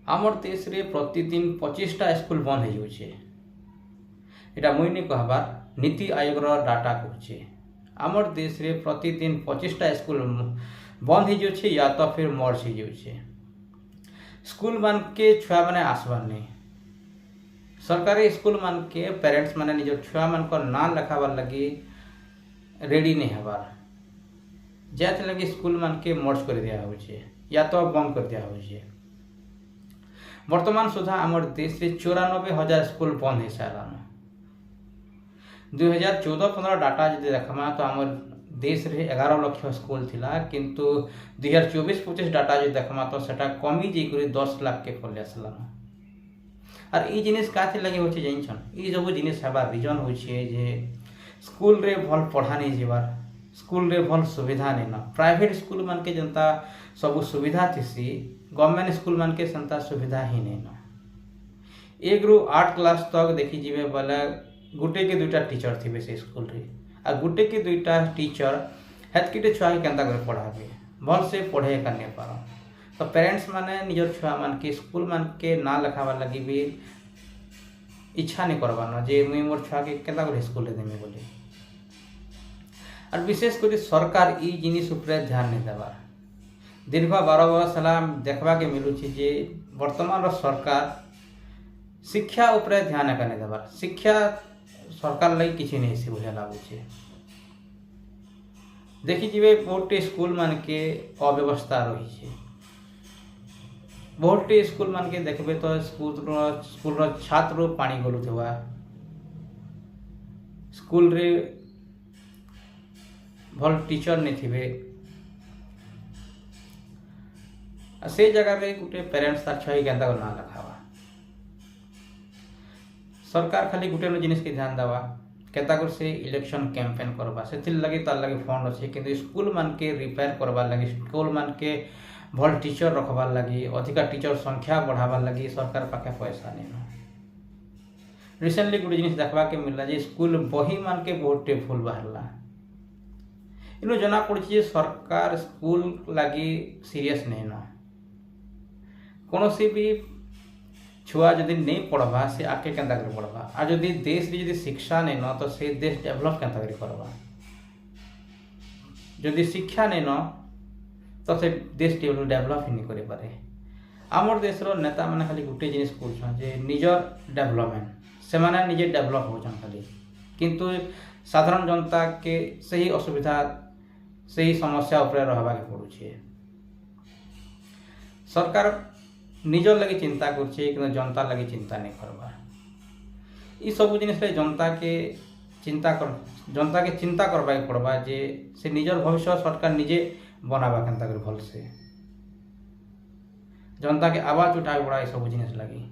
आमर देश रे प्रतिदिन 25टा स्कूल बंद हो जाउछे। एटा मुई नहीं कहबार नीति आयोग रो डाटा कहछे। आमर देश रे प्रतिदिन 25टा स्कूल बंद हो जाउछे या तो फिर मर्ज हो जाउछे। स्कूल मान के छुआ माने आसबार नहीं। सरकारी स्कूल मान के पेरेंट्स माने निज छुआ मान को ना लिखाबार लगी रेडी नहीं हबार। जाते लगी स्कूल मान के मर्ज कर दिया होछे या तो बंद कर दिया होछे। वर्तमान सुधा आमर देश रे 94,000 स्कूल बंद हो सारान। 2014-15 डाटा जदि देखमा तो आमर देश रे 11 लाख स्कूल थिला, किंतु 2024-25 डाटा जो देखमा तो सेटा कमी जेकरी 10 लाख के पल्ले आसलान। और ई जिनिस काथि लगे होछे जानछन, ई सब जिनिस हबार रीजन होछे जे स्कूल रे भल पढ़ा नहीं जीवार, स्कूल रे भल सुविधा नहीं न। प्राइवेट स्कूल मान के जनता सब सुविधा थिसी, गवर्नमेंट स्कूल मान के संता सुविधा ही नहीं न। 1 ରୁ 8 क्लास तक देखी जीवे बोले गुटे के 2टा टीचर थिबे से स्कूल रे, आ गुटे के 2टा टीचर हेतकिटे छुआ के केंता करे पढ़ाबे, भल से पढ़े करने पारो। तो पेरेंट्स माने निजर छुआ मान के स्कूल मान के ना लिखावा लगी भी इच्छा नहीं करबानो जे मुई मोर छुआ के केंता करे स्कूल रे देमे बोली। और विशेष कर सरकार ई जिनिस उपरे ध्यान नहीं देवार। दीर्घ 12 वर्ष है देखा के मिलूँ जे वर्तमान सरकार शिक्षा उपरे ध्यान नहीं देवार। शिक्षा सरकार लगी किसी नहीं से बुझे लगुचे। देखी जीवे बहुत स्कूल मान के अव्यवस्था रही है। बहुत स्कूल मान के देखबे तो स्कूल छात्र पानी गलुवा, स्कूल रे भल टीचर नहीं थे, से जगह रे गोटे पेरेंट्स तार छुआ केंता ना लिखावा। सरकार खाली गोटे जिनिस के ध्यान देवा केंता कर से इलेक्शन कैंपेन करवा, से लगे तार लगे फंड अच्छे, किंतु स्कूल मान के रिपेयर करवार लगी, स्कूल मान के भल टीचर रखबार लगी, अधिका टीचर संख्या बढ़ावार लगी सरकार पाखे पैसा नहीं न। रिसेंटली गोटे जिनिस देखा के मिलला जे स्कूल बही मान के बहुत भूल बाहरला। इनो जना पड़ी सरकार स्कूल लगी सीरियस नहीं न। कौन सी भी छुआ जदि नहीं पढ़वा से आगे केंता कर पढ़वा, और जदि देश री जदि शिक्षा नहीं न तो से देश डेवलप केंता कर करवा। जदि शिक्षा नहीं न तो से देश डेवलप ही नहीं करे पारे। आमर देश रो नेता माने खाली गोटे जिनिस कहछन जे निजर डेवलपमेंट, से माने निजे डेवलप होछन खाली, किंतु साधारण जनता के सही असुविधा सही समस्या उपरे रहबा के पड़ुछे। सरकार निजर लगी चिंता करछे कि जनता लगी चिंता नहीं करबा। ई सब जिनिस जनता के चिंता करबा के पड़बा जे से निजर भविष्य सरकार निजे बनाबा केंता कर भल से जनता के आवाज उठाए पड़ा। ई सब जिनिस लगी